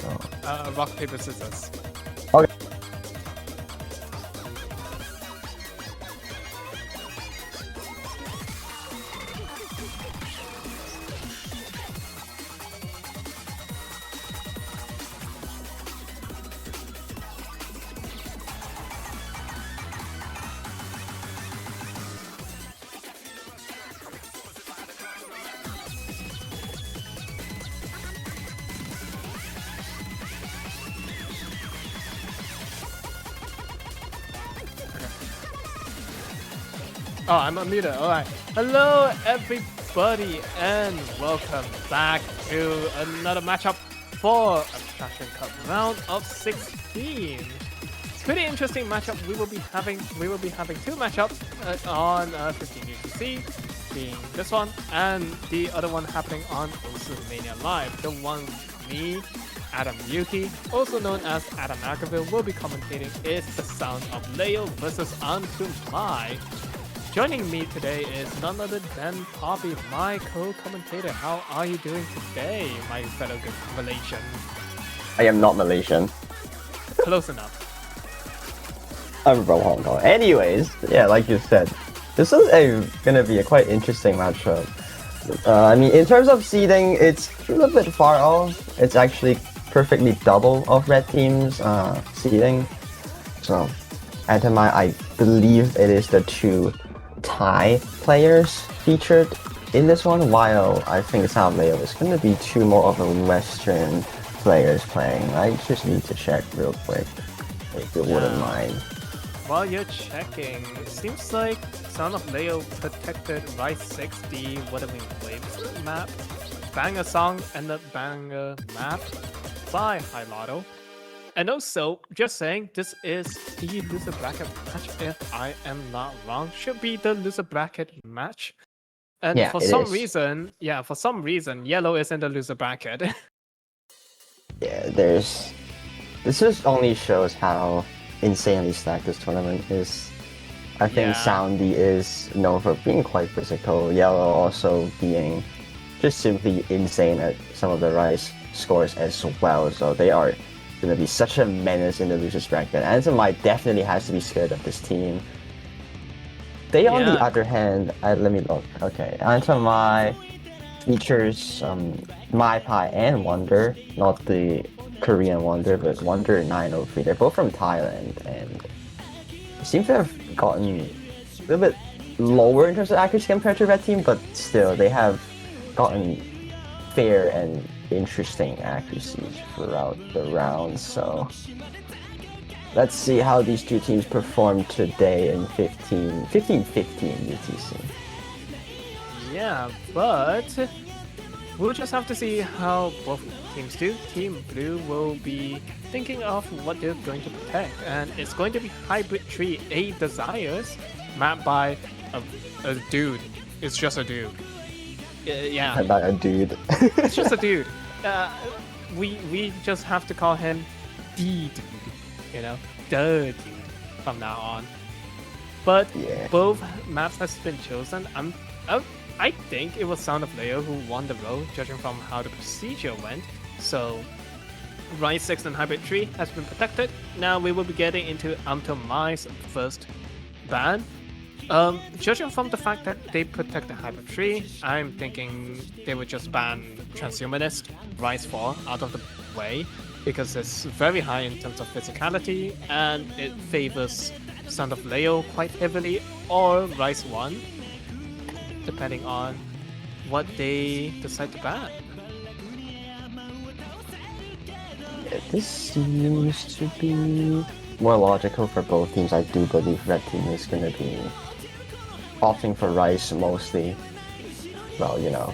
sure. Rock, paper, scissors. Okay. Oh, I'm unmuted. Alright. Hello, everybody, and welcome back to another matchup for a Fashion Cup round of 16. It's a pretty interesting matchup. We will be having two matchups on 15 UTC, being this one and the other one happening on Mania Live. The one me, Adam Yuuki, also known as Adam Ackerville, will be commentating is the sound of Leyo versus Unto Mai. Joining me today is none other than Popy, my co-commentator. How are you doing today, my fellow good Malaysian? I am not Malaysian. Close enough. I'm from Hong Kong. Anyways, yeah, like you said, this is gonna be a quite interesting matchup. I mean, in terms of seeding, it's a little bit far off. It's actually perfectly double of red team's seeding. So, Atamai, I believe it is the two Thai players featured in this one, while I think South Leyo is going to be two more of the Western players playing. I just need to check real quick, if you wouldn't mind. While you're checking, it seems like Sound of Leyo protected Rise 60 Wuthering Waves map, Banger Song, and the Banger map by High Lotto. And also, just saying, this is the loser bracket match, if I am not wrong. Should be the loser bracket match. And Yeah, for some reason, yellow is in the loser bracket. Yeah, this just only shows how insanely stacked this tournament is. I think Soundy is known for being quite physical, Yellow also being just simply insane at some of the Rise scores as well, so they are going to be such a menace in the losers bracket. Antamai definitely has to be scared of this team. They, on the other hand, let me look. Okay, Antamai features Mai Pai and Wonder, not the Korean Wonder, but Wonder 903. They're both from Thailand, and seem to have gotten a little bit lower in terms of accuracy compared to Red Team, but still, they have gotten fair and interesting accuracies throughout the rounds, so let's see how these two teams perform today in 15-15 UTC. Yeah, but we'll just have to see how both teams do. Team Blue will be thinking of what they're going to protect, and it's going to be Hybrid Tree A Desires, mapped by a dude. It's just a dude. Yeah. Not a dude. It's just a dude. We just have to call him the dude, you know, the dude from now on. But both maps has been chosen. I think it was Sound of Leyo who won the row, judging from how the procedure went. So, Rise 6 and Hybrid Tree has been protected. Now we will be getting into Mai's first ban. Judging from the fact that they protect the Hybrid Tree, I'm thinking they would just ban Transhumanist, Rise 4 out of the way, because it's very high in terms of physicality, and it favors Sound of Leyo quite heavily, or Rise 1, depending on what they decide to ban. This seems to be more logical for both teams. I do believe Red Team is going to be opting for Rice mostly. Well, you know,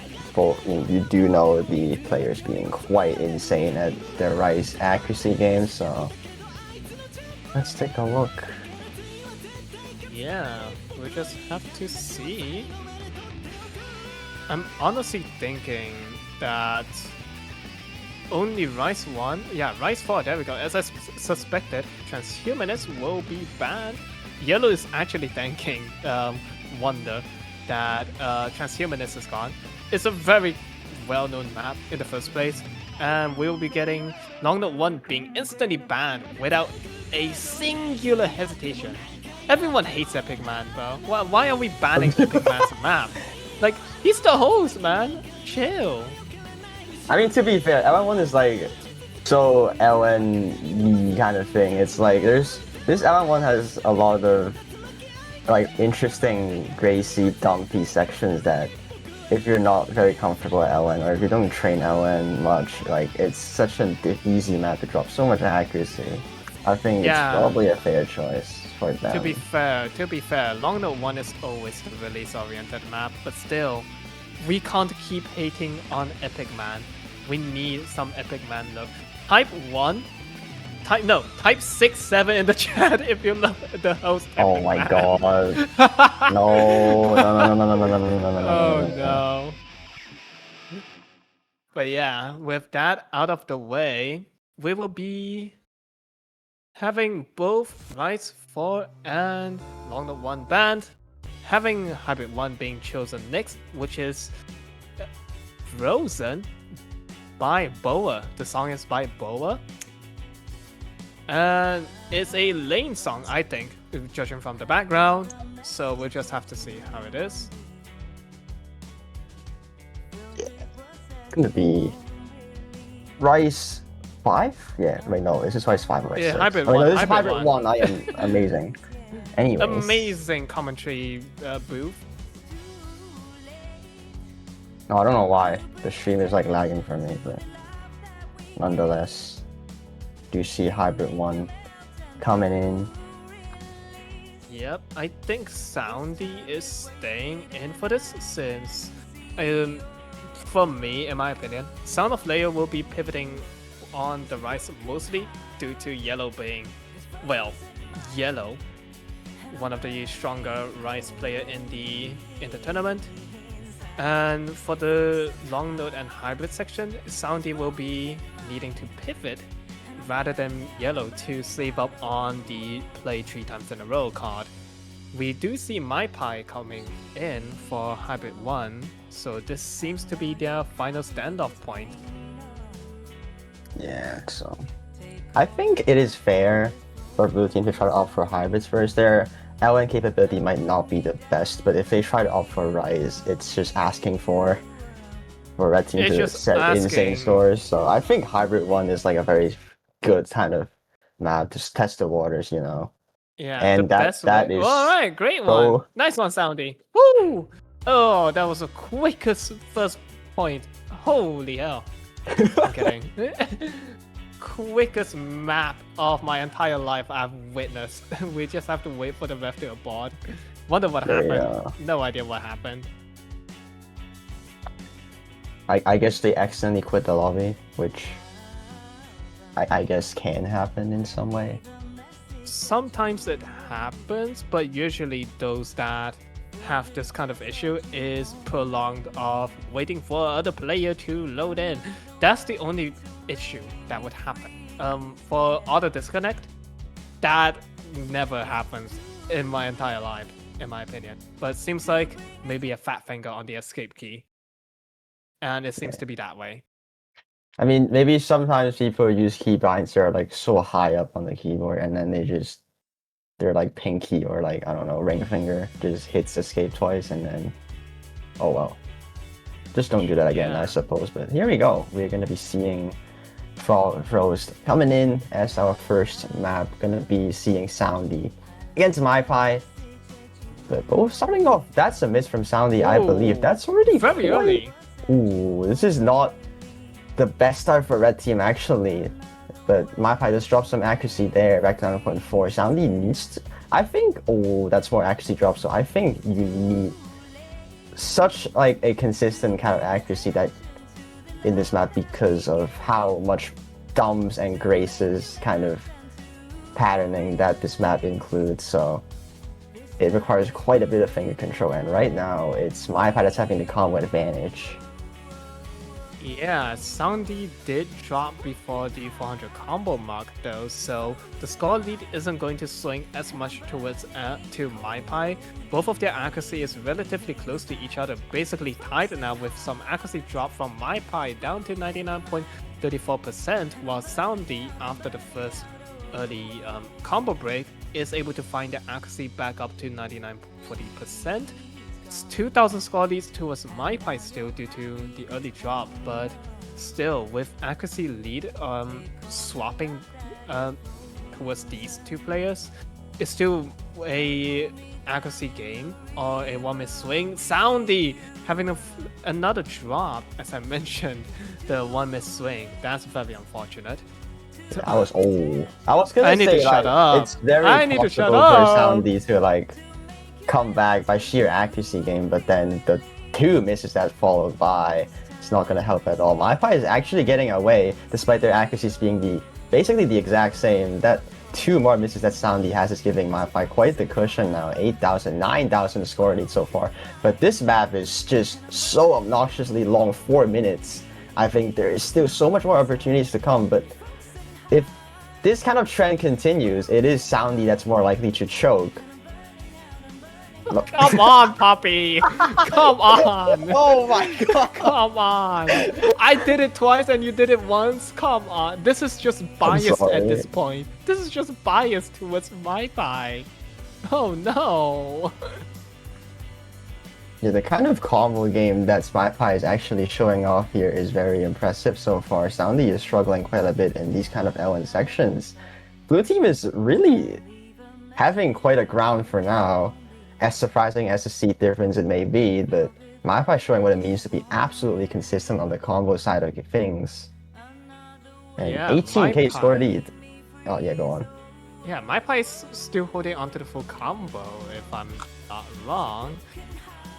you do know the players being quite insane at their Rice accuracy games, so let's take a look. Yeah, we just have to see. I'm honestly thinking that only Rise 1, Rise 4, there we go. As I suspected, Transhumanist will be banned. Yellow is actually thanking Wonder that Transhumanist is gone. It's a very well-known map in the first place. and we'll be getting Long Note 1 being instantly banned without a singular hesitation. Everyone hates Epic Man, bro. Why are we banning Epic Man's map? Like, he's the host, man. Chill. I mean, to be fair, LN1 is like so LN kind of thing. It's like this LN1 has a lot of like interesting gracie dumpy sections that if you're not very comfortable at LN or if you don't train LN much, like it's such an easy map to drop so much accuracy. I think it's probably a fair choice for them. To be fair, Long Note 1 is always the release-oriented map, but still, we can't keep hating on Epic Man. We need some Epic Man look. Type 1? Type 6, 7 in the chat if you love the host Epic Oh my Man. god. No. Oh no. But yeah, with that out of the way, we will be having both Rise 4 and Long Note 1 banned, having Hybrid 1 being chosen next, which is Frozen by Boa. The song is by Boa. And it's a lane song, I think, judging from the background. So we'll just have to see how it is. Yeah. It's gonna be Rise 5? Yeah, wait, no, this is Rise 5 or Rise 6? Hybrid no, 1. This is Hybrid 1. I am amazing. Anyways. Amazing commentary booth. No, I don't know why. The stream is like lagging for me, but nonetheless, do you see Hybrid 1 coming in? Yep, I think Soundy is staying in for this since, for me, in my opinion, Sound of Leyo will be pivoting on the Rise mostly due to Yellow being, well, Yellow, one of the stronger Rise player in the tournament. And for the Long Note and Hybrid section, Soundy will be needing to pivot rather than Yellow to save up on the play 3 times in a row card. We do see MyPie coming in for Hybrid 1, so this seems to be their final standoff point. Yeah, so I think it is fair for Blue Team to try to opt for hybrids first. Their LN capability might not be the best, but if they try to opt for Rise, it's just asking for Red Team to set insane scores. So I think Hybrid 1 is like a very good kind of map to test the waters, you know. Yeah, and that is. All right, great one. Nice one, Soundy. Woo! Oh, that was the quickest first point. Holy hell. I'm kidding. Quickest map of my entire life I've witnessed. We just have to wait for the ref to abort. Wonder what happened. Yeah. No idea what happened. I guess they accidentally quit the lobby, which I guess can happen in some way. Sometimes it happens, but usually those that have this kind of issue is prolonged of waiting for other player to load in. That's the only issue that would happen. For auto disconnect, that never happens in my entire life, in my opinion. But it seems like maybe a fat finger on the escape key. And it seems to be that way. I mean, maybe sometimes people use keybinds that are like so high up on the keyboard, and then they're like pinky or like, I don't know, ring finger just hits escape twice, and then, oh well. Just don't do that again, I suppose. But here we go. We're going to be seeing Frost coming in as our first map. Going to be seeing Soundy against MyPie. But both starting off, that's a miss from Soundy, I believe. That's already very early. Ooh, this is not the best start for Red Team, actually. But MyPie just dropped some accuracy there, back to 9.4. Soundy needs to... I think... Oh, that's more accuracy drop, so I think you need such like a consistent kind of accuracy that in this map because of how much dumps and graces kind of patterning that this map includes. So it requires quite a bit of finger control, and right now it's MyPie that's having the combo advantage. Yeah, Soundy did drop before the 400 combo mark though, so the score lead isn't going to swing as much towards to MyPie. Both of their accuracy is relatively close to each other, basically tied now with some accuracy drop from MyPie down to 99.34%, while Soundy, after the first early combo break, is able to find the accuracy back up to 99.40%. It's 2,000 score leads towards MyPie still due to the early drop, but still with accuracy lead swapping towards these two players, it's still a accuracy game or a one-miss swing. Soundy having another drop, as I mentioned, the one-miss swing. That's very unfortunate. I was gonna need say to shut up. it's very possible for Soundy to like come back by sheer accuracy game, but then the two misses that followed by, it's not gonna help at all. MyPie is actually getting away despite their accuracies being basically the exact same. That two more misses that Soundy has is giving MyPie quite the cushion now. 8,000, 9,000 score lead so far. But this map is just so obnoxiously long, 4 minutes. I think there is still so much more opportunities to come, but if this kind of trend continues, it is Soundy that's more likely to choke. Come on, Popy! Come on! Oh my god! Come on! I did it twice and you did it once? Come on. This is just biased at this point. This is just biased towards MyPie. Oh no! Yeah, the kind of combo game that MyPie is actually showing off here is very impressive so far. Soundy is struggling quite a bit in these kind of LN sections. Blue team is really having quite a ground for now. As surprising as the seed difference it may be, but MyPie showing what it means to be absolutely consistent on the combo side of things. And yeah, 18k score lead. Oh yeah, go on. Yeah, MyPie is still holding onto the full combo, if I'm not wrong.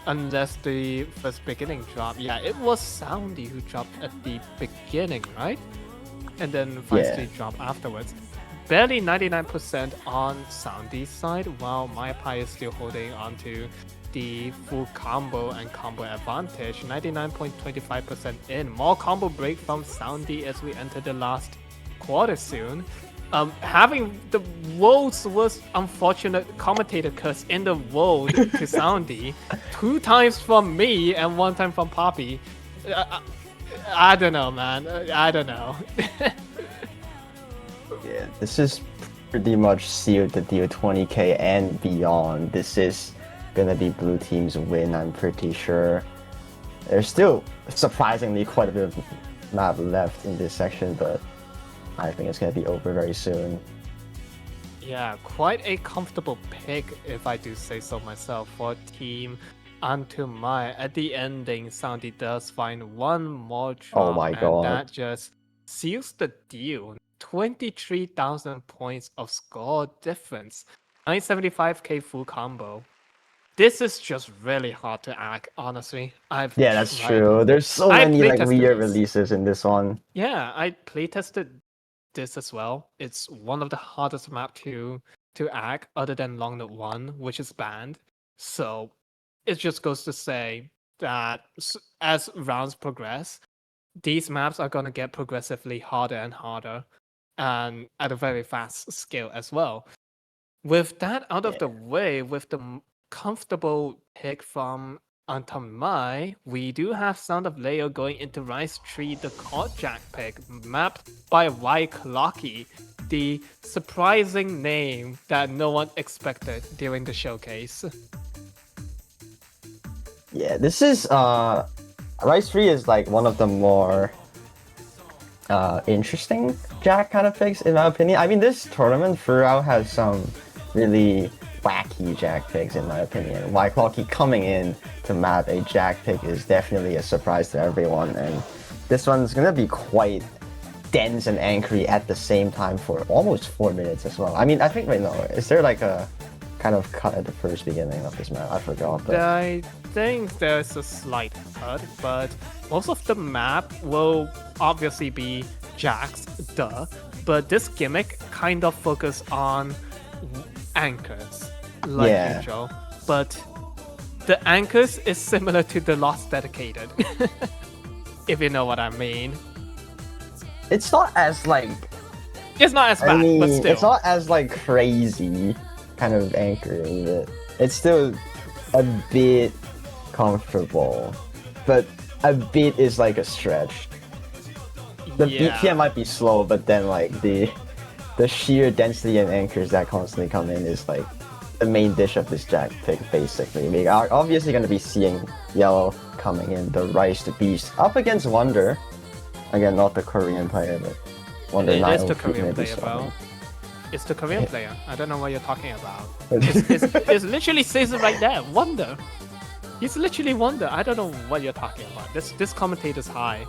Unless the first beginning drop. Yeah, it was Soundy who dropped at the beginning, right? And then finally dropped afterwards. Barely 99% on Soundy's side, while MyPie is still holding onto the full combo and combo advantage. 99.25% in. More combo break from Soundy as we enter the last quarter soon. Having the world's worst unfortunate commentator curse in the world to Soundy, 2 times from me and 1 time from Popy. I don't know, man. I don't know. Yeah, this is pretty much sealed to deal 20k and beyond. This is gonna be blue team's win, I'm pretty sure. There's still surprisingly quite a bit of map left in this section, but I think it's gonna be over very soon. Yeah, quite a comfortable pick, if I do say so myself, for team Antumai. At the ending, Soundy does find 1 more drop, oh my god, and that just seals the deal. 23,000 points of score difference. 975k full combo. This is just really hard to act, honestly. Yeah, that's true. There's so many like weird releases in this one. Yeah, I playtested this as well. It's one of the hardest map to act other than Long Note 1, which is banned. So it just goes to say that as rounds progress, these maps are going to get progressively harder and harder, and at a very fast scale as well. With that out of the way, with the comfortable pick from Antamai, we do have Sound of Leyo going into Rise Tree, the Chord Jack pick, mapped by Y Clocky, the surprising name that no one expected during the showcase. Yeah, this is Rise Tree is like one of the more interesting Jack kind of picks in my opinion. I mean, this tournament throughout has some really wacky Jack picks in my opinion. Y Clocky coming in to map a Jack pick is definitely a surprise to everyone, and this one's gonna be quite dense and angry at the same time for almost 4 minutes as well. I mean, I think right now, is there like a kind of cut at the first beginning of this map? I forgot. But I think there's a slight cut, but most of the map will obviously be Jacks, duh. But this gimmick kind of focus on anchors, like usual. But the anchors is similar to the Lost Dedicated. if you know what I mean. It's not as like. It's not as bad, I mean, but still. it's not as like crazy kind of anchoring it. It's still a bit comfortable, but a bit is like a stretch. The BPM might be slow, but then like the sheer density and anchors that constantly come in is like the main dish of this Jack pick, basically. We are obviously going to be seeing Yellow coming in, the Rice Beast, up against Wonder. Again, not the Korean player, but Wonder. It is the Korean player, bro. It's the Korean player. I don't know what you're talking about. It literally says it right there. Wonder. He's literally Wonder. I don't know what you're talking about. This commentator's high.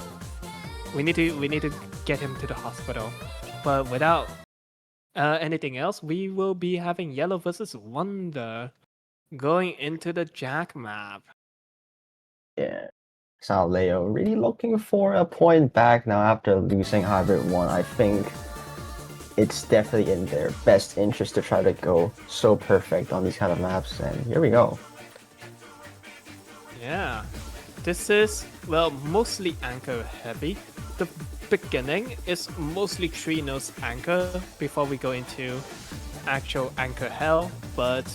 We need to get him to the hospital. But without anything else, we will be having Yellow versus Wonder going into the Jack map. Yeah. So Leyo really looking for a point back now after losing Hybrid 1. I think it's definitely in their best interest to try to go so perfect on these kind of maps, and here we go. Yeah. This is, well, mostly anchor heavy. The beginning is mostly 3 nodes anchor before we go into actual anchor hell, but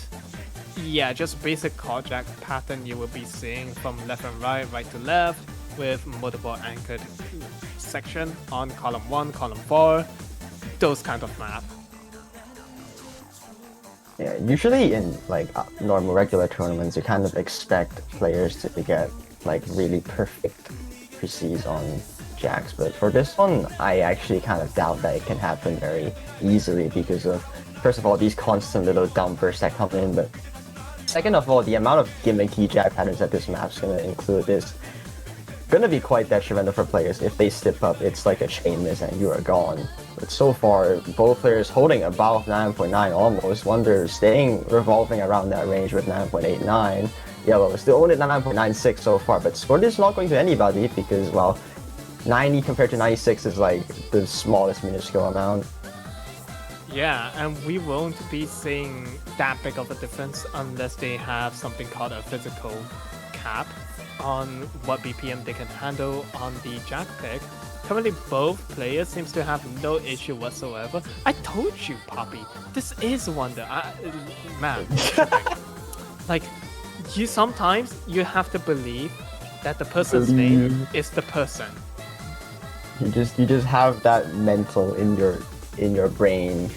yeah, just basic call jack pattern you will be seeing from left and right, right to left, with multiple anchored section on column 1, column 4, those kind of map. Yeah, usually in like normal regular tournaments, you kind of expect players to get like really perfect precis on jacks, but for this one, I actually kind of doubt that it can happen very easily because of, first of all, these constant little dumpers that come in, but second of all, the amount of gimmicky jack patterns that this map's gonna include is gonna be quite detrimental for players. If they slip up, it's like a chain miss and you are gone. But so far, both players holding above 9.9 almost. Wonder staying revolving around that range with 9.89. Yellow still only 9.96 so far, but score is not going to anybody because, well, 90 compared to 96 is like the smallest minuscule amount. Yeah, and we won't be seeing that big of a difference unless they have something called a physical cap on what BPM they can handle on the jack pick. Currently, both players seems to have no issue whatsoever. I told you, Popy, this is Wonder. Man, like, sometimes you have to believe that the person's name is the person. You just have that mental in your brain.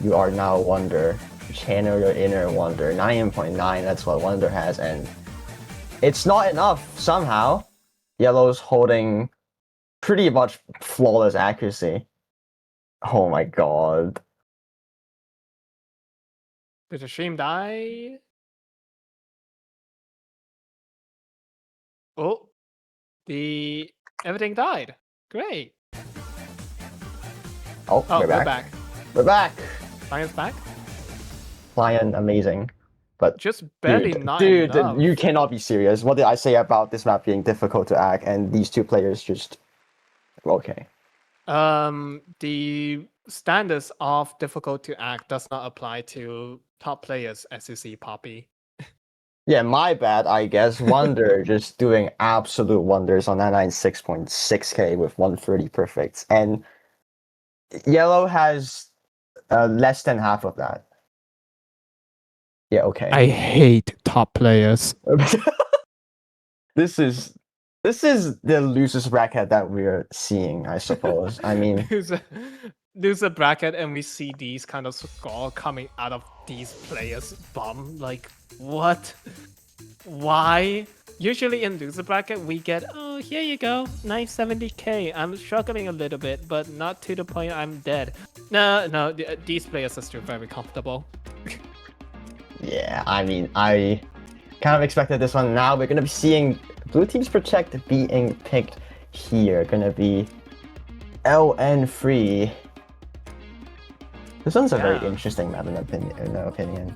You are now Wonder. Channel your inner Wonder. 9.9, that's what Wonder has, and it's not enough somehow. Yellow's holding pretty much flawless accuracy. Oh my god. Did the stream die? Oh, everything died. Great. Oh, we're back. We're back. Lion's back. Lion, amazing. But just barely not dude, enough. You cannot be serious. What did I say about this map being difficult to act and these two players just okay? The standards of difficult to act does not apply to top players, as you see, Popy. Yeah, my bad, I guess. Wonder just doing absolute wonders on 996.6k with 130 perfects, and Yellow has less than half of that. Yeah, okay. I hate top players. This is the losers bracket that we're seeing, I suppose. I mean, loser bracket, and we see these kind of score coming out of these players' bum. Like, what? Why? Usually in loser bracket, we get, oh, here you go, 970k. I'm struggling a little bit, but not to the point I'm dead. No, these players are still very comfortable. Yeah, I mean, I kind of expected this one. Now we're gonna be seeing Blue Team's Protect being picked here. Gonna be LN free. This one's a very interesting map in my opinion.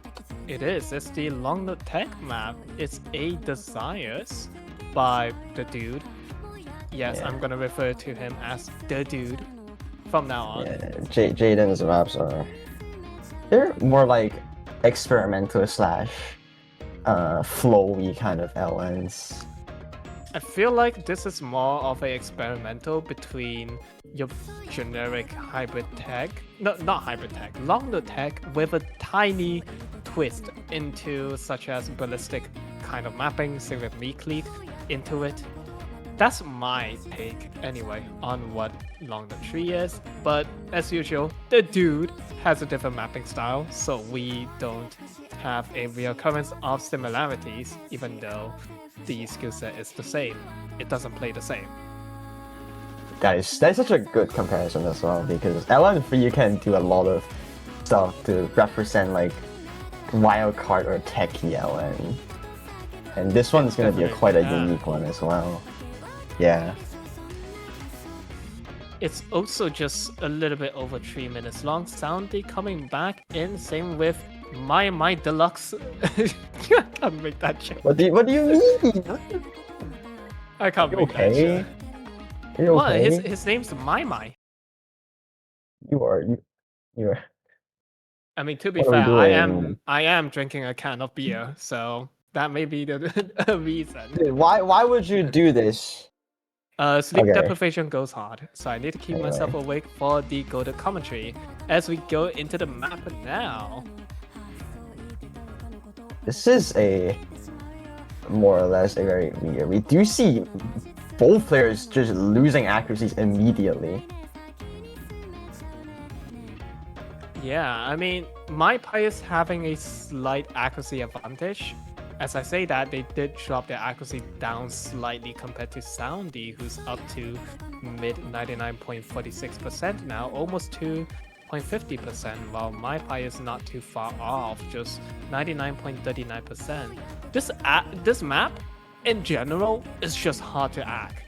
It is. It's the Long Note Tech map. It's A Desires by the dude. Yes, I'm gonna refer to him as the dude from now on. Yeah, Jaden's maps they're more like experimental slash flowy kind of LNs. I feel like this is more of a experimental between your generic hybrid tech, no, not hybrid tech, longer tech with a tiny twist into such as ballistic kind of mapping, same with meat lead into it. That's my take anyway on what Longdon Tree is, but as usual, the dude has a different mapping style, so we don't have a reoccurrence of similarities, even though the skill set is the same. It doesn't play the same. That's such a good comparison as well, because LN3 you can do a lot of stuff to represent like wildcard or techie LN. And this one's gonna be quite a unique one as well. Yeah. It's also just a little bit over 3 minutes long. Soundy coming back in, same with my deluxe. I can't make that shit. What do you mean? I can't make that shit. Are you okay? What? His name's My. You are. I mean, to be fair, I am drinking a can of beer, so that may be the reason. Dude, why would you do this? Sleep deprivation goes hard, so I need to keep myself awake for the golden commentary as we go into the map now. This is a more or less a very weird. We do see both players just losing accuracies immediately. Yeah, I mean, my Pi is having a slight accuracy advantage. As I say that, they did drop their accuracy down slightly compared to Soundy, who's up to mid 99.46% now, almost 2.50%, while my Pi is not too far off, just 99.39%. This map, in general, is just hard to hack.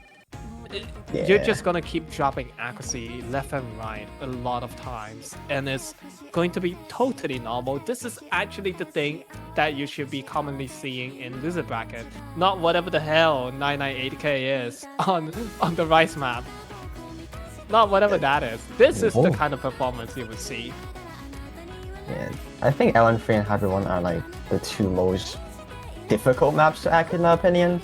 You're just gonna keep dropping accuracy left and right a lot of times, and it's going to be totally normal. This is actually the thing that you should be commonly seeing in loser bracket, not whatever the hell 998k is on the Rice map. Not whatever that is. This is the kind of performance you would see. Yeah, I think LN3 and Hybrid 1 are like the two most difficult maps to hack in my opinion.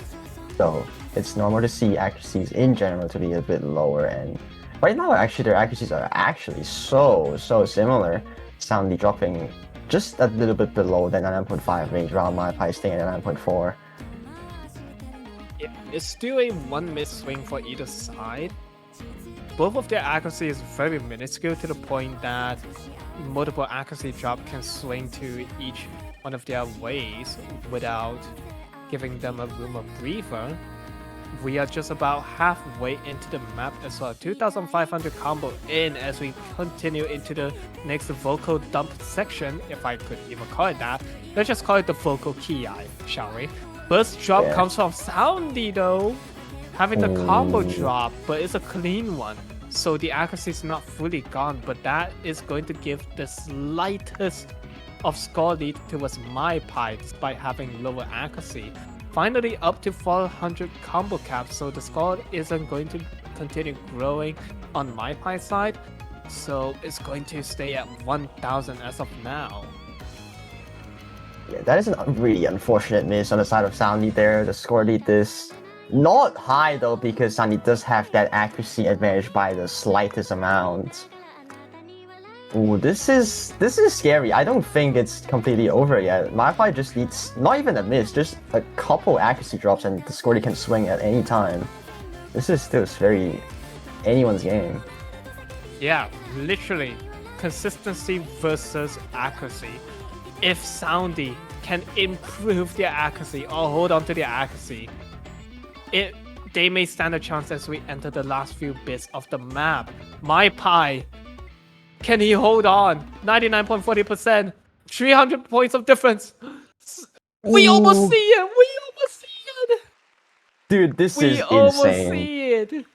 So it's normal to see accuracies in general to be a bit lower, and right now actually their accuracies are actually so similar. Soundly dropping just a little bit below the 99.5 range, while my Pi staying at 9.4. Yeah, it's still a 1 miss swing for either side. Both of their accuracy is very minuscule to the point that multiple accuracy drop can swing to each one of their ways without giving them a room of breather. We are just about halfway into the map as well. 2,500 combo in as we continue into the next vocal dump section, if I could even call it that. Let's just call it the vocal ki, shall we? First drop comes from Soundy though, having the combo drop, but it's a clean one. So the accuracy is not fully gone, but that is going to give the slightest of score lead towards my Pi despite having lower accuracy. Finally up to 400 combo caps, so the score isn't going to continue growing on my Pi side, so it's going to stay at 1000 as of now. Yeah, that is a really unfortunate miss on the side of Soundy there. The score lead is not high though, because Soundy does have that accuracy advantage by the slightest amount. Ooh, this is scary. I don't think it's completely over yet. My Pi just needs not even a miss, just a couple accuracy drops and the score can swing at any time. This is still very anyone's game. Yeah, literally. Consistency versus accuracy. If Soundy can improve their accuracy or hold on to their accuracy, they may stand a chance as we enter the last few bits of the map. My Pi, can he hold on? 99.40%, 300 points of difference. We almost see it. We almost see it. Dude, this is insane. We almost see it.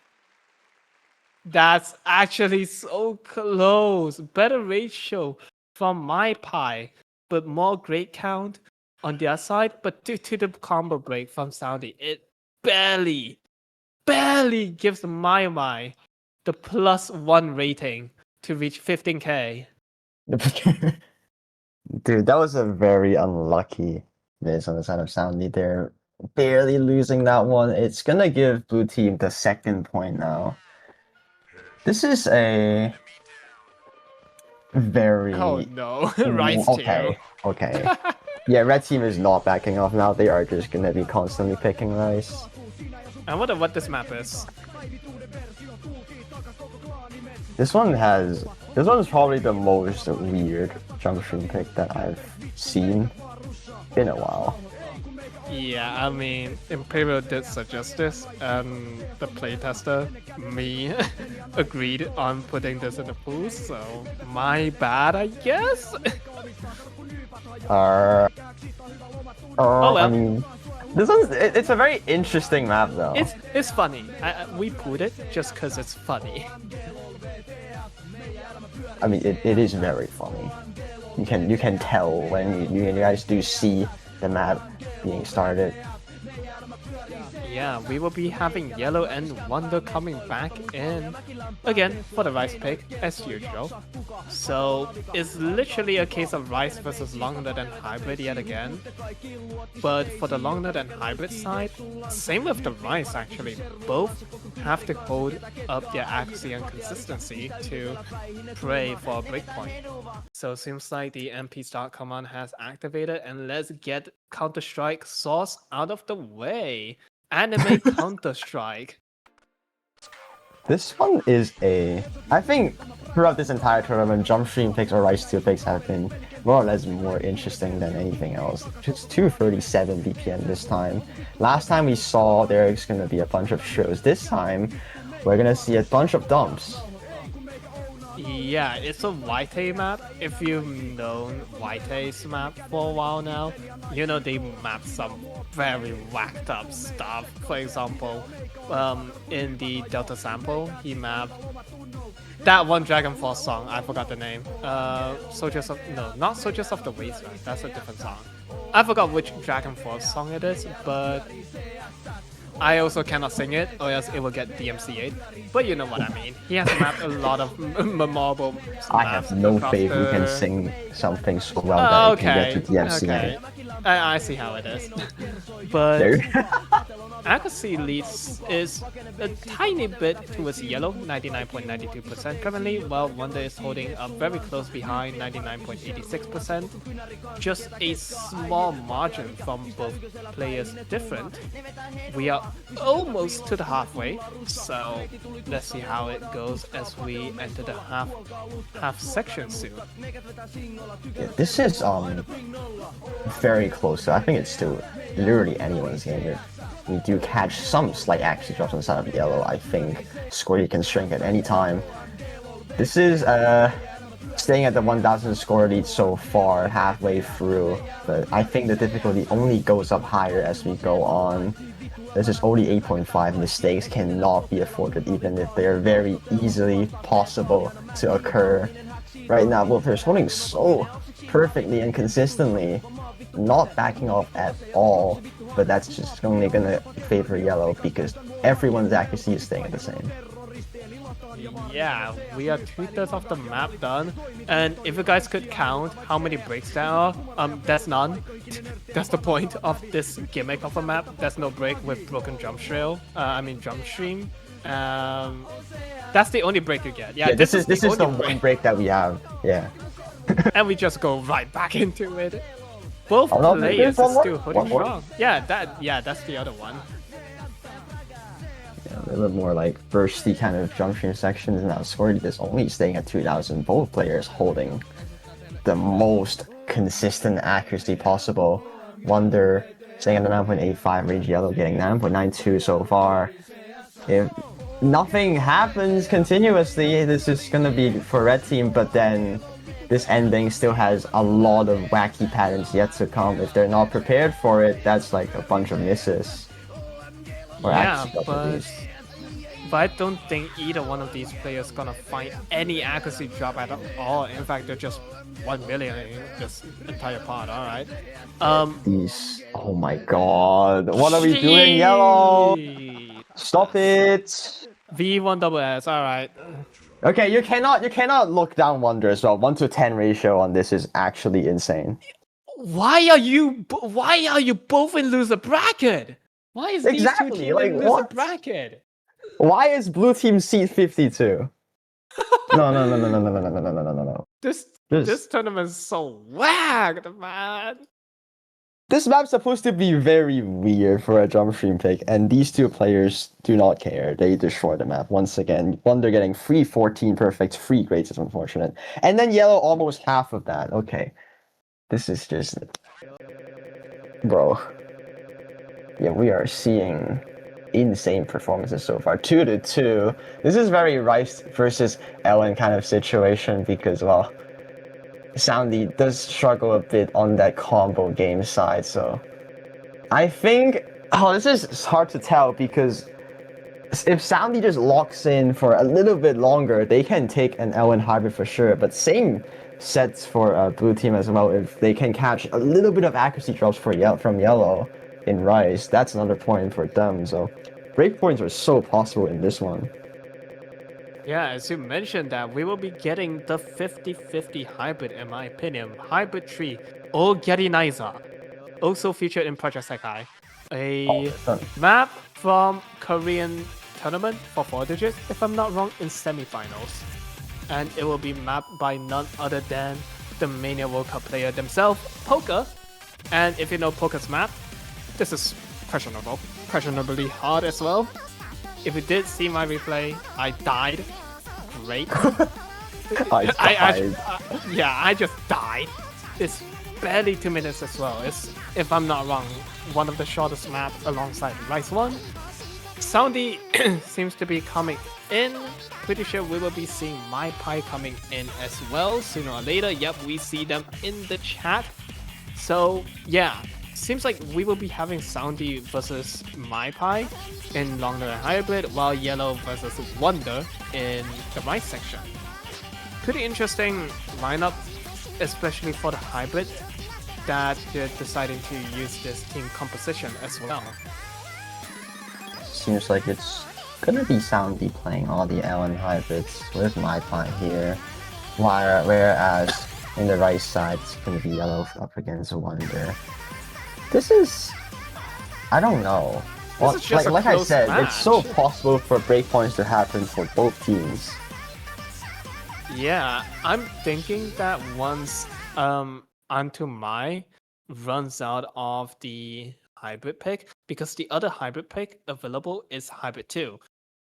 That's actually so close. Better ratio from my Pi, but more great count on their side. But due to the combo break from Soundy, it barely gives my the +1 rating to reach 15k. Dude, that was a very unlucky miss on the side of Soundy there. barely losing that one. It's gonna give blue team the second point now. This is a very Oh no, Rice too. okay. Yeah, red team is not backing off now. They are just gonna be constantly picking rice. I wonder what this map is. This one's probably the most weird jump stream pick that I've seen in a while. Yeah, I mean, Imperial did suggest this, and the playtester, me, agreed on putting this in the pool, so my bad, I guess? Oh well. I mean, it's a very interesting map though. It's funny. We put it just because it's funny. I mean, it is very funny. You can tell when you guys do see the map being started. Yeah, we will be having Yellow and Wonder coming back in again for the Rice pick as usual. So it's literally a case of Rice versus Longnut and Hybrid yet again. But for the Longnut and Hybrid side, same with the Rice actually. Both have to hold up their accuracy and consistency to pray for a breakpoint. So it seems like the MP start command has activated, and let's get Counter-Strike Source out of the way. Anime Counter-Strike. This one is I think throughout this entire tournament, jump stream picks or Rice 2 picks have been more or less more interesting than anything else. Just 237 BPM this time. Last time we saw there's going to be a bunch of shows. This time, we're going to see a bunch of dumps. Yeah, it's a Waite map. If you've known Waite's map for a while now, you know they map some very whacked up stuff. For example, in the Delta sample, he mapped that one Dragon Force song. I forgot the name. Soldiers of not Soldiers of the Wasteland. That's a different song. I forgot which Dragon Force song it is, but I also cannot sing it, or else it will get DMCA'd. But you know what I mean. He has mapped a lot of memorable maps. I have no faith you can sing something so well that it can get to DMCA. Okay. I see how it is. But accuracy leads is a tiny bit towards Yellow, 99.92% currently, while Wonder is holding up very close behind, 99.86%. Just a small margin from both players different. We are almost to the halfway, so let's see how it goes as we enter the half section soon. Yeah, this is very close. So I think it's still literally anyone's game. We do catch some slight accuracy drops inside of Yellow. I think Squirty can shrink at any time. This is staying at the 1000 score lead so far, halfway through. But I think the difficulty only goes up higher as we go on. This is only 8.5. Mistakes cannot be afforded, even if they are very easily possible to occur. Right now, Wolf is holding so perfectly and consistently, not backing off at all. But that's just only gonna favor Yellow because everyone's accuracy is staying at the same. Yeah, we are 2/3 of the map done, and if you guys could count how many breaks there are, that's none. That's the point of this gimmick of a map. There's no break with broken jump jump stream. That's the only break you get. Yeah, this is the one break that we have. Yeah. And we just go right back into it. Both players are still holding strong. Yeah, that's the other one. Yeah, a little more like bursty kind of jump stream sections. Now Squirty is only staying at 2000. Both players holding the most consistent accuracy possible. Wonder staying at the 9.85 range. Yellow getting 9.92 so far. If nothing happens continuously, this is gonna be for red team. But then this ending still has a lot of wacky patterns yet to come. If they're not prepared for it, that's like a bunch of misses. Yeah, but I don't think either one of these players gonna find any accuracy drop at all. In fact, they're just 1 million in this entire part. All right. Oh my god! What are we doing, Yellow? Stop it! V1SS. All right. Okay, you cannot look down Wonder as well. 1 to 10 ratio on this is actually insane. Why are you both in loser bracket? Why is these two teams like, in loser what? bracket? Why is blue team seat 52? No. This tournament's so whacked, man. This map's supposed to be very weird for a jump stream pick, and these two players do not care. They destroy the map once again. Wonder getting 314 perfect, 3 greats is unfortunate. And then Yellow almost half of that. Okay. This is just... Bro. Yeah, we are seeing insane performances so far. 2-2. This is very Rice versus Ellen kind of situation because, well, Soundy does struggle a bit on that combo game side, so I think this is hard to tell because if Soundy just locks in for a little bit longer, they can take an Ellen hybrid for sure, but same sets for blue team as well. If they can catch a little bit of accuracy drops from Yellow in Rice, that's another point for them, so breakpoints are so possible in this one. Yeah, as you mentioned that we will be getting the 50-50 hybrid in my opinion. Hybrid 3, Organizer, also featured in Project Sekai. A map from Korean tournament for 4 digits, if I'm not wrong, in semifinals. And it will be mapped by none other than the Mania World Cup player themselves, Poker. And if you know Poker's map, this is questionably hard as well. If you did see my replay, I died. Great. I just died. It's barely 2 minutes as well. It's, if I'm not wrong, one of the shortest maps alongside the Rice one. Soundy seems to be coming in. Pretty sure we will be seeing My Pie coming in as well sooner or later. Yep, we see them in the chat. So yeah, seems like we will be having Soundy versus My Pie in Long and Hybrid, while Yellow versus Wonder in the Rice section. Pretty interesting lineup, especially for the Hybrid, that they're deciding to use this team composition as well. Seems like it's gonna be Soundy playing all the Ellen hybrids with My Pie here, whereas in the right side it's gonna be Yellow up against Wonder. This is... I don't know. Well, like I said, match. It's so possible for breakpoints to happen for both teams. Yeah, I'm thinking that once Unto Mai runs out of the hybrid pick, because the other hybrid pick available is Hybrid 2.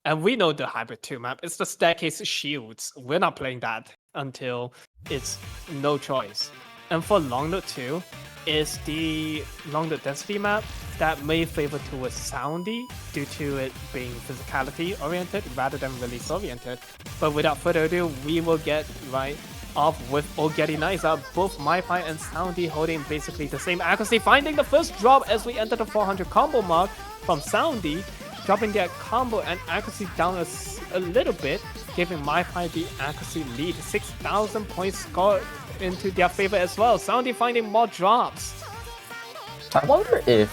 And we know the Hybrid 2 map is the Staircase Shields. We're not playing that until it's no choice. And for Long Note 2, is the Long Note Density map that may favor towards Soundy due to it being physicality oriented rather than release oriented. But without further ado, we will get right off with Organizer, both My Pie and Soundy holding basically the same accuracy, finding the first drop as we enter the 400 combo mark from Soundy, dropping their combo and accuracy down a little bit, giving My Pie the accuracy lead. 6,000 points scored into their favor as well. Soundy finding more drops. I wonder if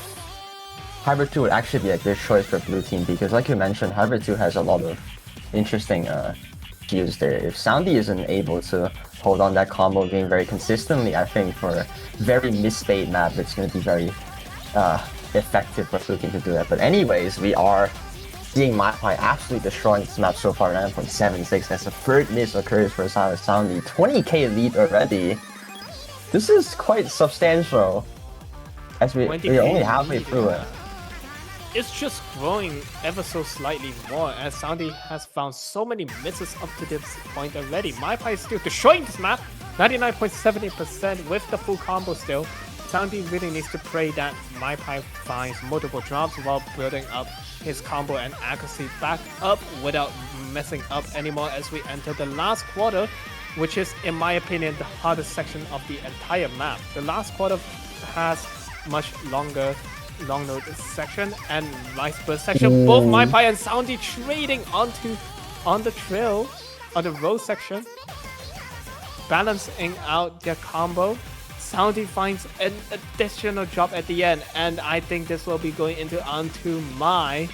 Hybrid 2 would actually be a good choice for blue team, because like you mentioned, Hybrid 2 has a lot of interesting cues there. If Soundy isn't able to hold on that combo game very consistently, I think for a very misspayed map, it's going to be very effective for blue team to do that. But anyways, we are seeing My Pie absolutely destroying this map so far, 9.76 as the third miss occurs for Soundy. 20k lead already. This is quite substantial, as we're only halfway through it. It's just growing ever so slightly more, as Soundy has found so many misses up to this point already. My Pie is still destroying this map, 99.70% with the full combo still. Soundy really needs to pray that My Pie finds multiple drops while building up his combo and accuracy back up without messing up anymore as we enter the last quarter, which is, in my opinion, the hardest section of the entire map. The last quarter has much longer long note section and Rice Burst section. Both My Pie and Soundy trading on the trail, on the road section, balancing out their combo. Soundy finds an additional drop at the end, and I think this will be going into onto My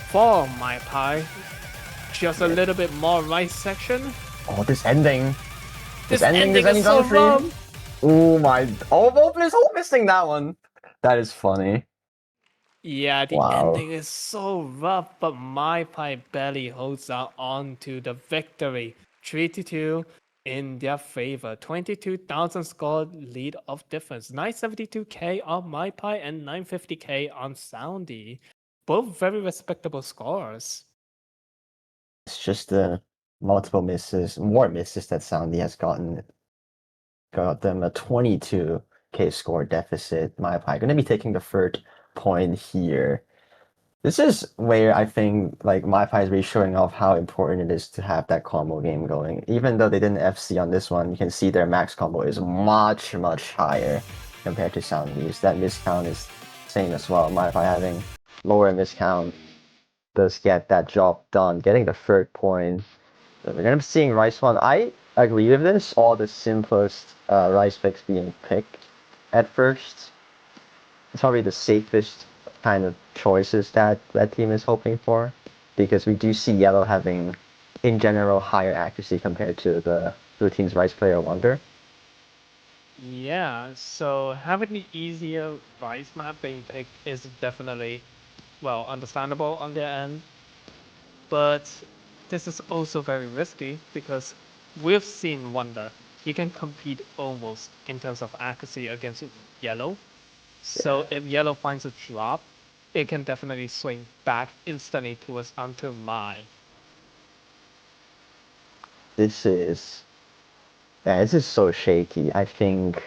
for My Pie. Just a little bit more Rice section. Oh, this ending. This ending is so wrong. Oh my! Oh, both is all missing that one. That is funny. Yeah, the Wow. ending is so rough, but my pie barely holds out on to the victory. 3-2 in their favor. 22,000 score lead of difference. 972k on my pie and 950k on Soundy. Both very respectable scores. It's just the multiple misses, more misses that Soundy has got them a 22k score deficit. My pie going to be taking the third point here. This is where I think like my pie is really showing off how important it is to have that combo game going. Even though they didn't FC on this one, you can see their max combo is much higher compared to Soundy's. That miscount is same as well. My pie having lower miscount does get that job done, getting the third point. So we're gonna be seeing Rice one. I agree with this. All the simplest Rice picks being picked at first. It's probably the safest kind of choices that that team is hoping for, because we do see Yellow having, in general, higher accuracy compared to the blue team's Rice player Wonder. Yeah, so having the easier Rice map being picked is definitely, well, understandable on their end. But this is also very risky because we've seen Wonder. He can compete almost in terms of accuracy against Yellow. So if Yellow finds a drop, it can definitely swing back instantly towards onto my. This is, yeah, this is so shaky. I think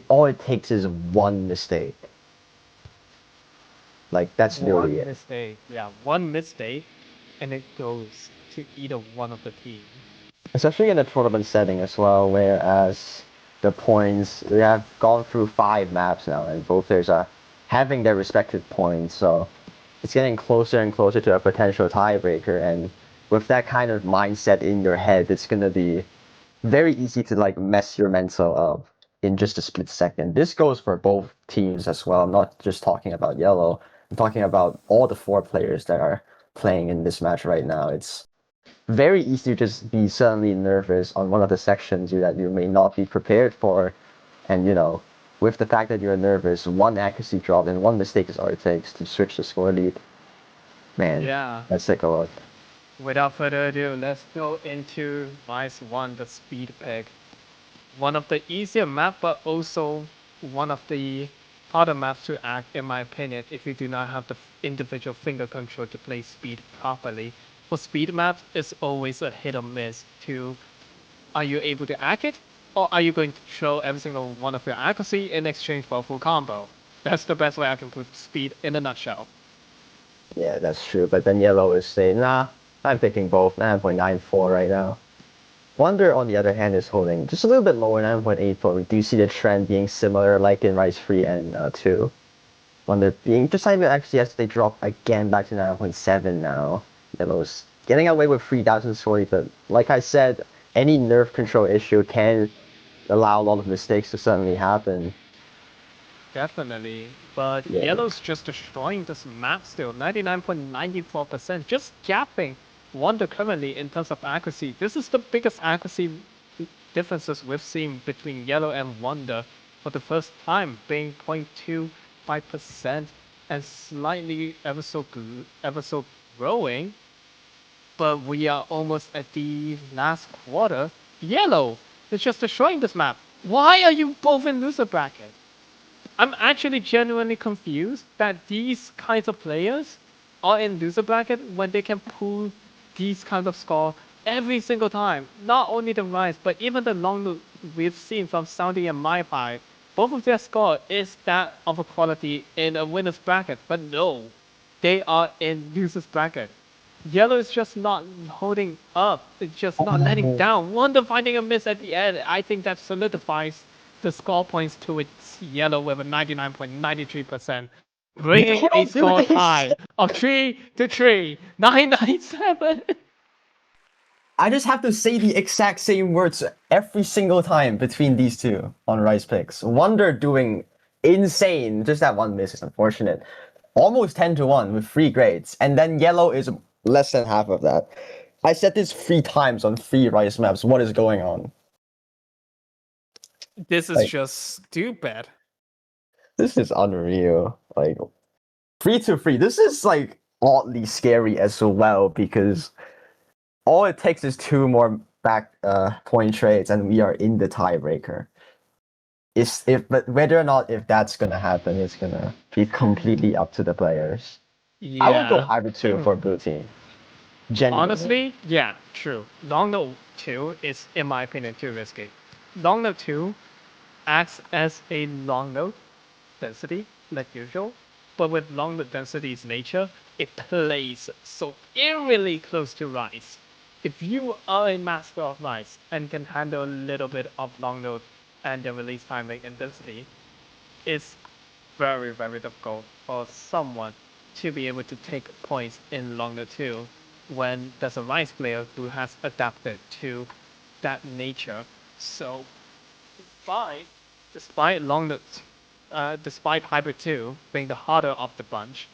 all it takes is one mistake. Like that's literally One it. mistake, yeah, one mistake, and it goes to either one of the team. Especially in a tournament setting as well, whereas the points we have gone through 5 maps now, and both players are having their respective points, so it's getting closer and closer to a potential tiebreaker. And with that kind of mindset in your head, it's gonna be very easy to like mess your mental up in just a split second. This goes for both teams as well. I'm not just talking about Yellow. I'm talking about all the 4 players that are playing in this match right now. It's very easy to just be suddenly nervous on one of the sections that you may not be prepared for. And, with the fact that you're nervous, one accuracy drop and one mistake is all it takes to switch the score lead. Man, Yeah. let's take a look. Without further ado, let's go into Vice 1, the speed pick. One of the easier map, but also one of the harder maps to act, in my opinion, if you do not have the individual finger control to play speed properly. For speed maps, it's always a hit or miss to, are you able to act it, or are you going to throw every single one of your accuracy in exchange for a full combo? That's the best way I can put speed in a nutshell. Yeah, that's true. But then Yellow is saying, nah, I'm picking both. 9.94 right now. Wonder, on the other hand, is holding just a little bit lower, 9.84. We do see the trend being similar, like in Rice 3 and 2. Wonder being just even actually yesterday dropped again back to 9.7 now. Yellow's getting away with 3,000 sorely, but like I said, any nerve control issue can allow a lot of mistakes to suddenly happen. Definitely, but Yeah. Yellow's just destroying this map still. 99.94%, just gapping Wonder currently in terms of accuracy. This is the biggest accuracy differences we've seen between Yellow and Wonder for the first time, being 0.25% and slightly ever so growing. But we are almost at the last quarter. Yellow is just destroying this map. Why are you both in loser bracket? I'm actually genuinely confused that these kinds of players are in loser bracket when they can pull these kinds of score every single time. Not only the Rise, but even the long loop we've seen from Saudi and MyPie. Both of their score is that of a quality in a winner's bracket, but no, they are in loser's bracket. Yellow is just not holding up. It's just not letting down. Wonder finding a miss at the end. I think that solidifies the score points to its Yellow with a 99.93%, You bringing a cannot do score this! tie of 3-3, 997. I just have to say the exact same words every single time between these two on Rice picks. Wonder doing insane. Just that one miss is unfortunate. Almost 10-1 with 3 grades. And then Yellow is less than half of that. I said this 3 times on 3 Rice maps. What is going on? This is Like, just stupid. this is unreal. Like, 3-3. This is like oddly scary as well because all it takes is 2 more back point trades and we are in the tiebreaker. But whether or not if that's gonna happen is gonna be completely up to the players. I would go Yeah. hybrid 2 for blue team. Genuinely. Honestly, yeah, true. Long note 2 is, in my opinion, too risky. Long note 2 acts as a long note density, like usual, but with long note density's nature, it plays so eerily close to Rise. If you are a master of Rise and can handle a little bit of long note and the release timing and density, it's very, very difficult for someone to be able to take points in Long note 2 when there's a Rise player who has adapted to that nature. So, despite, despite Long note, despite Hybrid 2 being the harder of the bunch,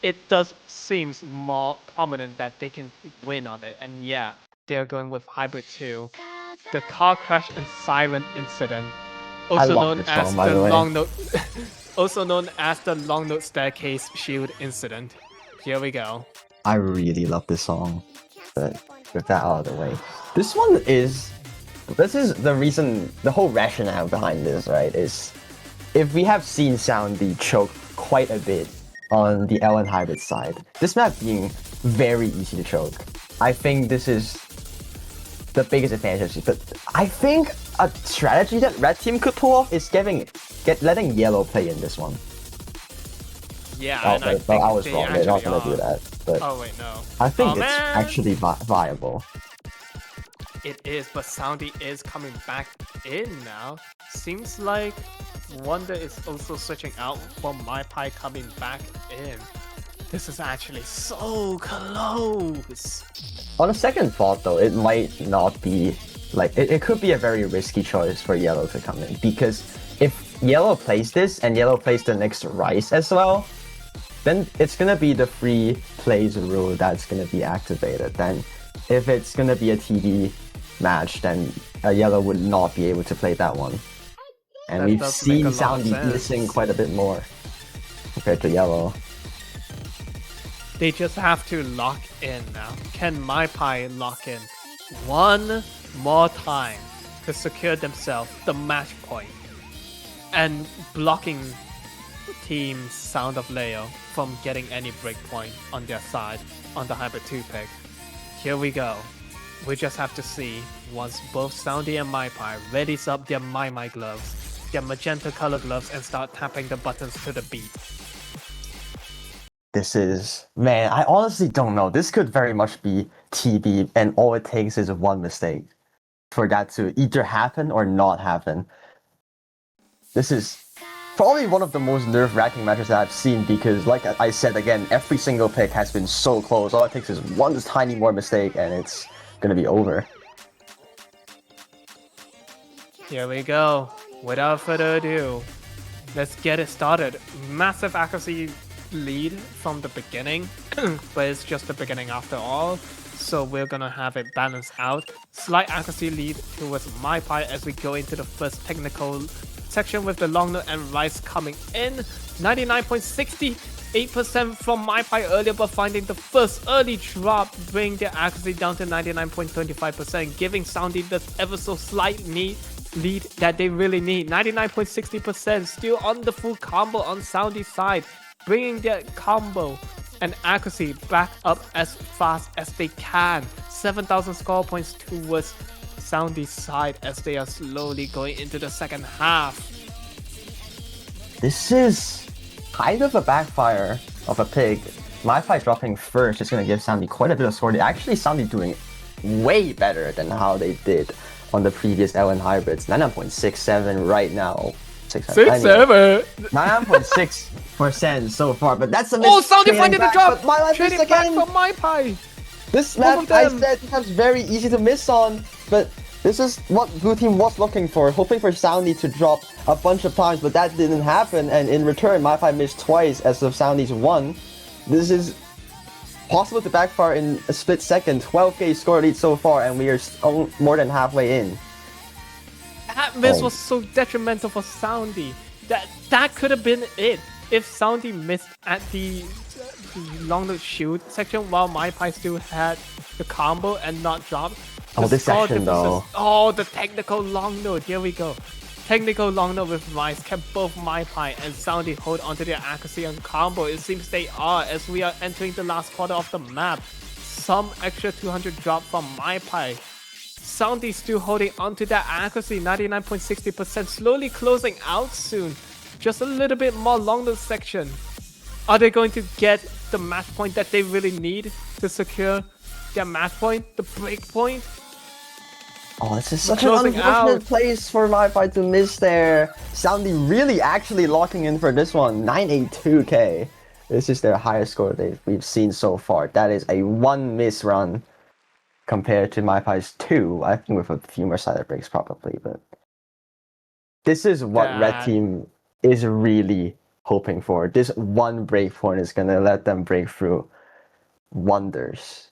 it does seems more prominent that they can win on it. And yeah, they're going with Hybrid 2. The car crash and siren incident, I also love known this as song, by the the way. long note, also known as the long note staircase shield incident. Here we go. I really love this song. But with that out of the way, this one is. This is the reason, the whole rationale behind this, right? Is if we have seen Soundy choke quite a bit on the Ellen Hybrid side, this map being very easy to choke, I think this is the biggest advantage. But I think a strategy that red team could pull off is letting yellow play in this one. Yeah, Oh, and I wait, think I was they wrong. They're not actually gonna do are. that. But Oh wait, no. I think Oh, it's man. actually viable. It is, but Soundy is coming back in now. Seems like Wonder is also switching out for My Pie coming back in. This is actually so close. On a second thought, though, it might not be like it could be a very risky choice for yellow to come in because if yellow plays this and yellow plays the next Rice as well, then it's gonna be the free plays rule that's gonna be activated. Then if it's gonna be a TD match, then yellow would not be able to play that one. And That we've does make seen a lot of Soundy sense. missing quite a bit more compared to yellow. They just have to lock in now. Can My Pie lock in one more time to secure themselves the match point and blocking Team Sound of Leyo from getting any breakpoint on their side on the Hybrid 2 pick? Here we go. We just have to see once both Soundy and My Pie readies up their My gloves, their magenta color gloves, and start tapping the buttons to the beat. This is, man, I honestly don't know. This could very much be TB, and all it takes is one mistake for that to either happen or not happen. This is probably one of the most nerve-wracking matches that I've seen because, like I said again, every single pick has been so close. All it takes is one tiny more mistake and it's gonna be over. Here we go. Without further ado, let's get it started. Massive accuracy lead from the beginning, but it's just the beginning after all. So we're gonna have it balance out. Slight accuracy lead towards My Pie as we go into the first technical section with the long note and Rice coming in. 99.68% from My Pie earlier, but finding the first early drop, bring their accuracy down to 99.25%, giving Soundy the ever so slight lead that they really need. 99.60% still on the full combo on Soundy's side, bringing their combo and accuracy back up as fast as they can. 7,000 score points towards Soundy's side as they are slowly going into the second half. This is kind of a backfire of a pick. My Pie dropping first is going to give Soundy quite a bit of score. Actually, Soundy doing way better than how they did on the previous Ellen hybrids. 99.67 right now. 6-7. 9.6% so far, but that's a miss. Oh, Soundy finding the drop. But My Life Trading missed back again. from My Pie. This Both map, of I them. said, becomes very easy to miss on, but this is what Blue Team was looking for, hoping for Soundy to drop a bunch of times, but that didn't happen, and in return, My Pie missed twice as of Soundy's won. This is possible to backfire in a split second. 12k score lead so far, and we are more than halfway in. That miss was so detrimental for Soundy. That could have been it. If Soundy missed at the long note shield section while MyPie still had the combo and not dropped. Oh, this section though. Oh, the technical long note. Here we go. Technical long note with Rice kept both MyPie and Soundy hold onto their accuracy and combo. It seems they are as we are entering the last quarter of the map. Some extra 200 drop from MyPie. Soundy still holding onto that accuracy, 99.60%, slowly closing out soon. Just a little bit more long note section. Are they going to get the match point that they really need to secure their match point, the break point? Oh, this is such an unfortunate place for MyPie to miss there. Soundy really actually locking in for this one. 982k. This is their highest score we've seen so far. That is a 1 miss run compared to MyPie's 2. I think with a few more side breaks probably, but this is what Red Team is really hoping for. This one break point is gonna let them break through wonders.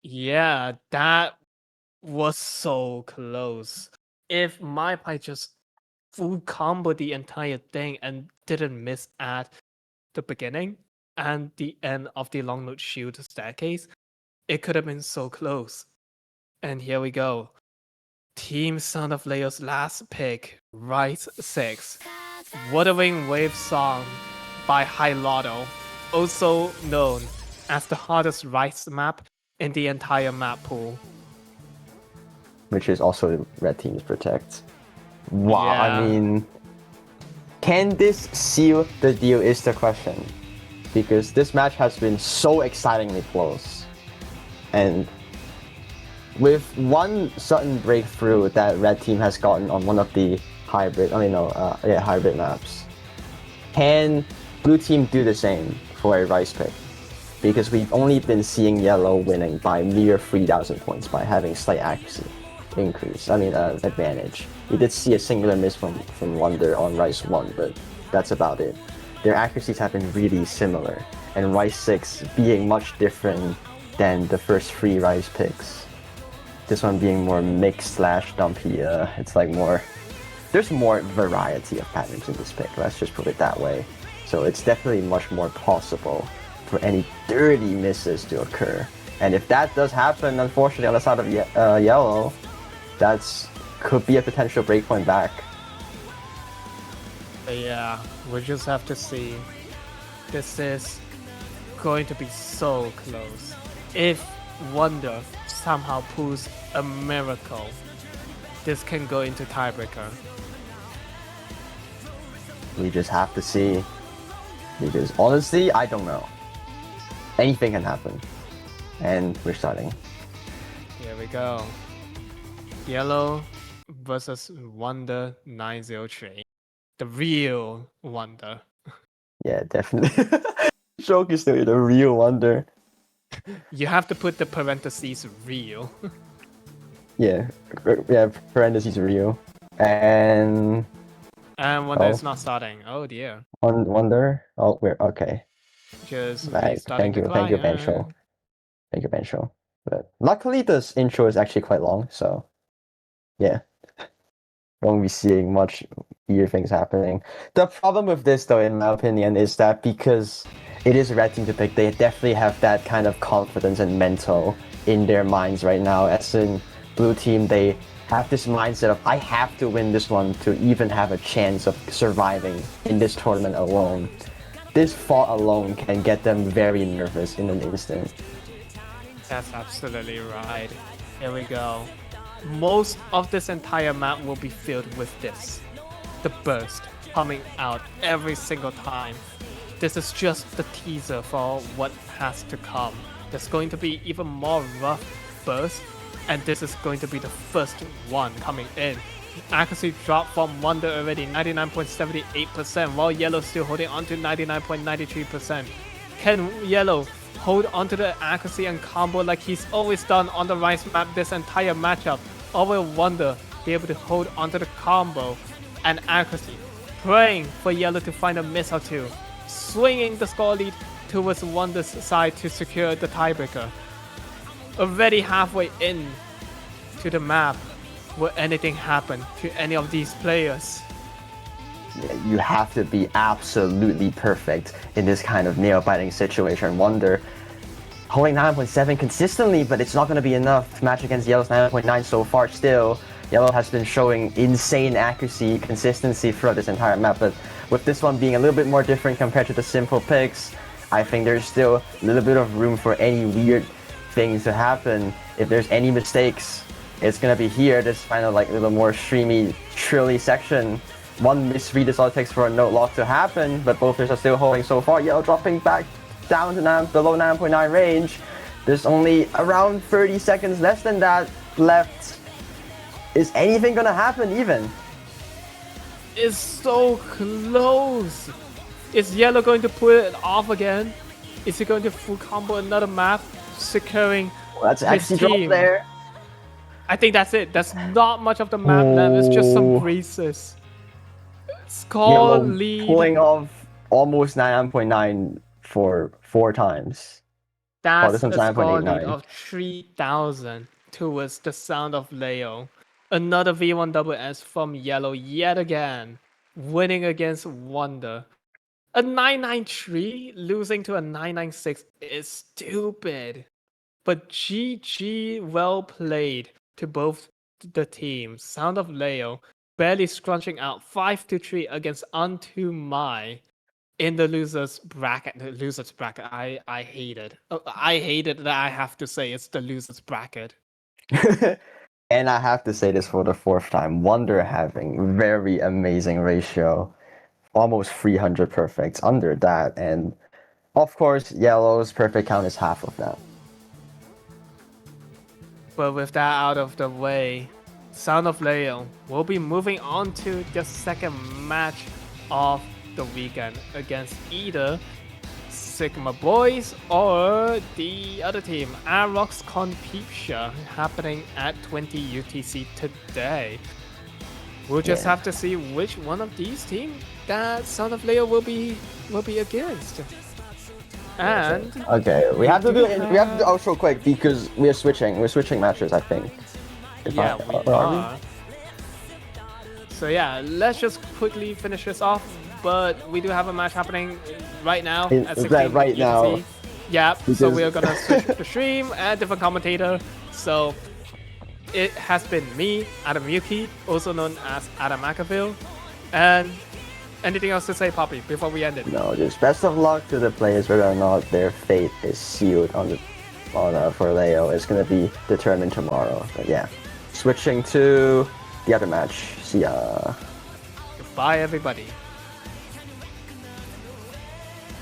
Yeah, that was so close. If MyPie just full combo the entire thing and didn't miss at the beginning and the end of the long note shield staircase, it could have been so close. And here we go. Team Son of Leyo's last pick, Rice 6. Wuthering Wave Song by High Lotto, also known as the hardest Rice map in the entire map pool. Which is also Red Team's Protect. Wow, Yeah. I mean, can this seal the deal is the question. Because this match has been so excitingly close. And with one sudden breakthrough that Red Team has gotten on one of the hybrid maps, can Blue Team do the same for a Rice pick? Because we've only been seeing Yellow winning by mere 3,000 points by having slight accuracy advantage. We did see a singular miss from Wonder on Rice 1, but that's about it. Their accuracies have been really similar, and Rice 6 being much different than the first 3 Rice picks. This one being more mixed / dumpy, it's like more... There's more variety of patterns in this pick, let's just put it that way. So it's definitely much more possible for any dirty misses to occur. And if that does happen, unfortunately, on the side of Yellow, that's could be a potential breakpoint back. Yeah, we'll just have to see. This is going to be so close. If Wonder somehow pulls a miracle, this can go into tiebreaker. We just have to see. Because honestly, I don't know. Anything can happen. And we're starting. Here we go. Yellow versus Wonder 903. The real Wonder. Yeah, definitely. Joke is still the real Wonder. You have to put the parentheses real. Yeah, parentheses real. And Wonder is not starting. Oh dear. Wonder? Oh, we're okay. Just right. Thank you, Bencho. Thank you, Bencho. But luckily, this intro is actually quite long, so yeah. Won't be seeing much weird things happening. The problem with this, though, in my opinion, is that because it is a Red Team to pick, they definitely have that kind of confidence and mental in their minds right now. As in Blue Team, they have this mindset of, I have to win this one to even have a chance of surviving in this tournament alone. This fault alone can get them very nervous in an instant. That's absolutely right. Here we go. Most of this entire map will be filled with this. The burst coming out every single time. This is just the teaser for what has to come. There's going to be even more rough burst, and this is going to be the first one coming in. Accuracy dropped from Wonder already, 99.78%, while Yellow still holding on to 99.93%. Can Yellow hold onto the accuracy and combo like he's always done on the Rice map this entire matchup? Or will Wonder be able to hold onto the combo and accuracy, praying for Yellow to find a miss or two, swinging the score lead towards Wonder's side to secure the tiebreaker? Already halfway in to the map, will anything happen to any of these players. You have to be absolutely perfect in this kind of nail-biting situation. Wonder holding 9.7 consistently, but it's not going to be enough to match against Yellow's 9.9 so far still. Yellow has been showing insane accuracy, consistency throughout this entire map, but with this one being a little bit more different compared to the simple picks, I think there's still a little bit of room for any weird things to happen. If there's any mistakes, it's going to be here, this kind of like a little more streamy, trilly section. One misread is all it takes for a note lock to happen, but both players are still holding so far. Yellow dropping back down to below 9.9 range. There's only around 30 seconds less than that left. Is anything gonna happen even? It's so close. Is Yellow going to put it off again? Is he going to full combo another map, securing That's actually dropped there. I think that's it. That's not much of the map left. It's just some breezes. Score lead. Pulling off almost 9.9 for 4 times. That's a score lead of 3,000 towards the sound of Leyo. Another V1WS from Yellow yet again, winning against Wonder. A 993 losing to a 996 is stupid. But GG, well played to both the teams. Sound of Leyo barely scrunching out 5-3 against Unto My in the losers bracket. The losers bracket, I hate it. I hate it that I have to say it's the losers bracket. And I have to say this for the 4th time. Wonder having very amazing ratio. Almost 300 perfects under that. And of course, Yellow's perfect count is half of that. But with that out of the way, Sound of Leyo will be moving on to the second match of the weekend against either Sigma Boys or the other team, Arox Conpeeptia, happening at 20 UTC today. We'll just have to see which one of these teams that Sound of Leyo will be against. And okay, we have to do outro quick because we're switching matches, I think. We are. So yeah, let's just quickly finish this off. But we do have a match happening right now at 16 right now. Yeah, so we're gonna switch the stream and different commentator. So it has been me, Adam Yuuki, also known as Adam McAfee. And anything else to say, Popy, before we end it? No, just best of luck to the players, whether or not their fate is sealed for Leyo. It's gonna be determined tomorrow. But yeah, switching to the other match. See ya. Goodbye, everybody.